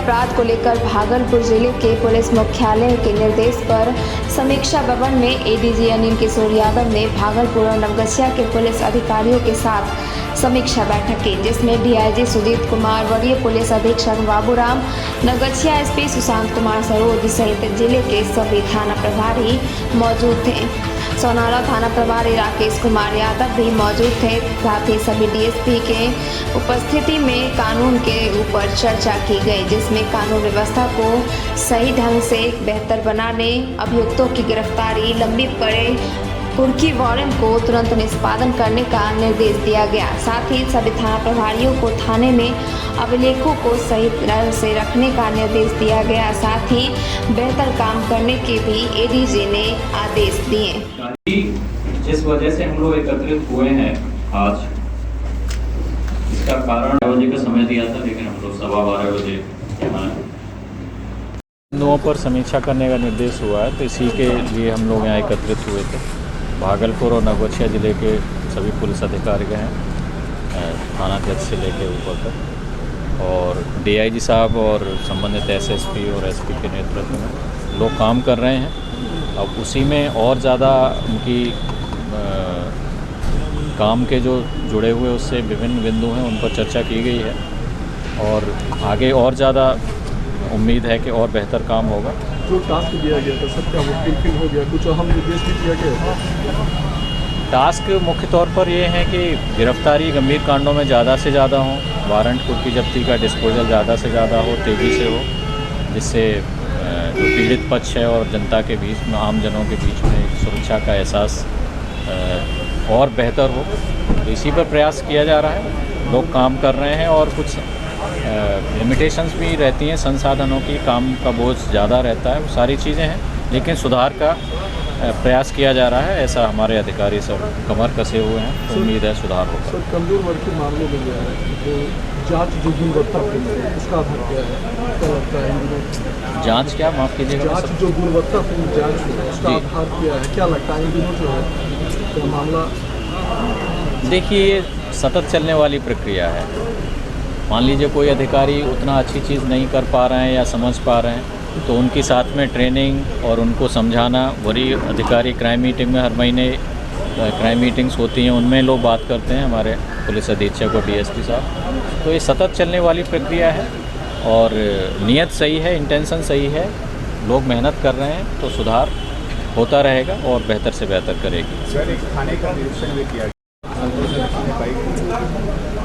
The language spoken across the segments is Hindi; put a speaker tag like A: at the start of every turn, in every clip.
A: अपराध को लेकर भागलपुर जिले के पुलिस मुख्यालय के निर्देश पर समीक्षा भवन में एडीजी अनिल किशोर यादव ने भागलपुर और नवगछिया के पुलिस अधिकारियों के साथ समीक्षा बैठक की, जिसमें डीआईजी सुजीत कुमार, वरीय पुलिस अधीक्षक बाबूराम, नवगछिया एसपी सुशांत कुमार सरोज सहित जिले के सभी थाना प्रभारी मौजूद थे। सोनारा थाना प्रभारी राकेश कुमार यादव भी मौजूद थे। साथ ही सभी डीएसपी के उपस्थिति में कानून के ऊपर चर्चा की गई, जिसमें कानून व्यवस्था को सही ढंग से बेहतर बनाने, अभियुक्तों की गिरफ्तारी, लंबी पड़े कुर्की वारंट को तुरंत निष्पादन करने का निर्देश दिया गया। साथ ही सभी थाना प्रभारियों को थाने में अभिलेखों को सही तरह से रखने का निर्देश दिया गया। साथ ही बेहतर काम करने के भी एडीजी ने आदेश दिए।
B: जिस वजह से हम लोग एकत्रित हुए हैं आज, इसका कारण 12 बजे का समय दिया था, लेकिन हम लोग 12:15 बजे
C: बिंदुओं पर समीक्षा करने का निर्देश हुआ है, तो इसी के लिए हम लोग यहाँ एकत्रित हुए थे। भागलपुर और नवगछिया जिले के सभी पुलिस अधिकारी हैं, थानाध्यक्ष से लेकर ऊपर तक, और डीआईजी साहब और संबंधित एसएसपी और एसपी के नेतृत्व में लोग काम कर रहे हैं। अब उसी में और ज़्यादा उनकी काम के जो जुड़े हुए उससे विभिन्न बिंदु हैं, उन पर चर्चा की गई है और आगे और ज़्यादा उम्मीद है कि और बेहतर काम होगा।
D: जो टास्क दिया गया था सर, क्या वो फुलफिल हो गया? कुछ अहम निर्देश भी दिया गया था?
C: टास्क मुख्य तौर पर ये है कि गिरफ्तारी गंभीर कांडों में ज़्यादा से ज़्यादा हो, वारंट कुर्की जब्ती का डिस्पोजल ज़्यादा से ज़्यादा हो, तेज़ी से हो, जिससे जो पीड़ित पक्ष है और जनता के बीच में, आम जनों के बीच में एक सुरक्षा का एहसास और बेहतर हो। तो इसी पर प्रयास किया जा रहा है, लोग काम कर रहे हैं और कुछ लिमिटेशंस भी रहती हैं, संसाधनों की, काम का बोझ ज़्यादा रहता है, वो सारी चीज़ें हैं, लेकिन सुधार का प्रयास किया जा रहा है। ऐसा हमारे अधिकारी सब कमर कसे हुए हैं, तो उम्मीद है सुधार होगा।
D: सर, कमजोर वर्ग के मामलों में जो है तो जांच जो गुणवत्तापूर्ण है, उसका आधार क्या है? क्या लगता है
C: जांच क्या, माफ़ कीजिएगा?
D: जांच जो गुणवत्तापूर्ण जांच है, उसका आधार क्या है? क्या लगता है इन दिनों जो है तो मामला?
C: देखिए, ये सतत चलने वाली प्रक्रिया है। मान लीजिए कोई अधिकारी उतना अच्छी चीज़ नहीं कर पा रहे हैं या समझ पा रहे हैं, तो उनके साथ में ट्रेनिंग और उनको समझाना, वरीय अधिकारी क्राइम मीटिंग में हर महीने क्राइम मीटिंग्स होती हैं, उनमें लोग बात करते हैं, हमारे पुलिस अधीक्षक और डीएसपी साहब। तो ये सतत चलने वाली प्रक्रिया है और नीयत सही है, इंटेंशन सही है, लोग मेहनत कर रहे हैं, तो सुधार होता रहेगा और बेहतर से बेहतर करेगी।
E: सर, एक थाने का निरीक्षण भी किया,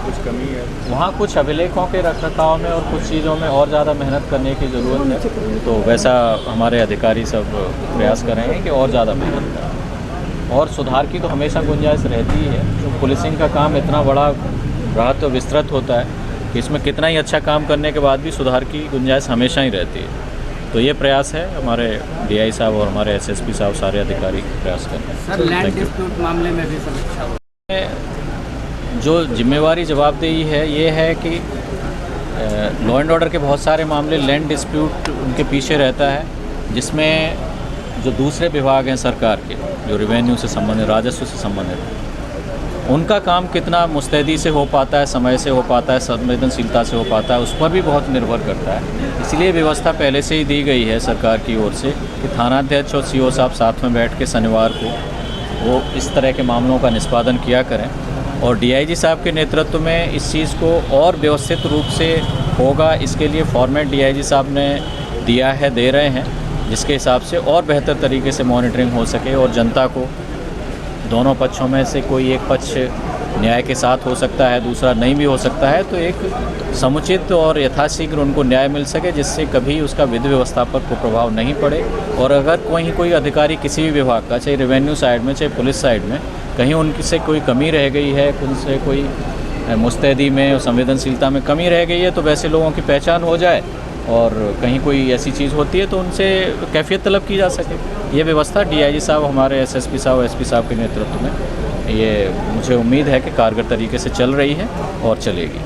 E: कुछ कमी है
C: वहाँ, कुछ अभिलेखों के रखरखाव में और कुछ चीज़ों में और ज़्यादा मेहनत करने की ज़रूरत है, तो वैसा हमारे अधिकारी सब प्रयास कर रहे हैं कि और ज़्यादा मेहनत करें। और सुधार की तो हमेशा गुंजाइश रहती ही है, तो पुलिसिंग का काम इतना बड़ा बृहत और विस्तृत होता है कि इसमें कितना ही अच्छा काम करने के बाद भी सुधार की गुंजाइश हमेशा ही रहती है। तो ये प्रयास है, हमारे डीआई साहब और हमारे एसएसपी साहब सारे अधिकारी प्रयास कर रहे हैं।
F: सर, लैंड डिस्प्यूट मामले में भी समीक्षा हुई।
C: जो जिम्मेवारी जवाबदेही है, ये है कि लॉ एंड ऑर्डर के बहुत सारे मामले लैंड डिस्प्यूट उनके पीछे रहता है, जिसमें जो दूसरे विभाग हैं सरकार के, जो रेवेन्यू से संबंधित, राजस्व से संबंधित, उनका काम कितना मुस्तैदी से हो पाता है, समय से हो पाता है, संवेदनशीलता से हो पाता है, उस पर भी बहुत निर्भर करता है। इसलिए व्यवस्था पहले से ही दी गई है सरकार की ओर से कि थानाध्यक्ष और सीओ साहब साथ में बैठ के शनिवार को वो इस तरह के मामलों का निष्पादन किया करें, और डीआईजी साहब के नेतृत्व में इस चीज़ को और व्यवस्थित रूप से होगा। इसके लिए फॉर्मेट डीआईजी साहब ने दिया है, दे रहे हैं, जिसके हिसाब से और बेहतर तरीके से मॉनिटरिंग हो सके और जनता को दोनों पक्षों में से कोई एक पक्ष न्याय के साथ हो सकता है, दूसरा नहीं भी हो सकता है, तो एक समुचित और यथाशीघ्र उनको न्याय मिल सके, जिससे कभी उसका विधि व्यवस्था पर कोई प्रभाव नहीं पड़े। और अगर कोई अधिकारी किसी भी विभाग का, चाहे रेवेन्यू साइड में, चाहे पुलिस साइड में, कहीं उनसे कोई कमी रह गई है, उनसे कोई मुस्तैदी में और संवेदनशीलता में कमी रह गई है, तो वैसे लोगों की पहचान हो जाए और कहीं कोई ऐसी चीज़ होती है तो उनसे कैफियत तलब की जा सके। ये व्यवस्था डीआईजी साहब, हमारे एसएसपी साहब, एसपी साहब के नेतृत्व में, ये मुझे उम्मीद है कि कारगर तरीके से चल रही है और चलेगी।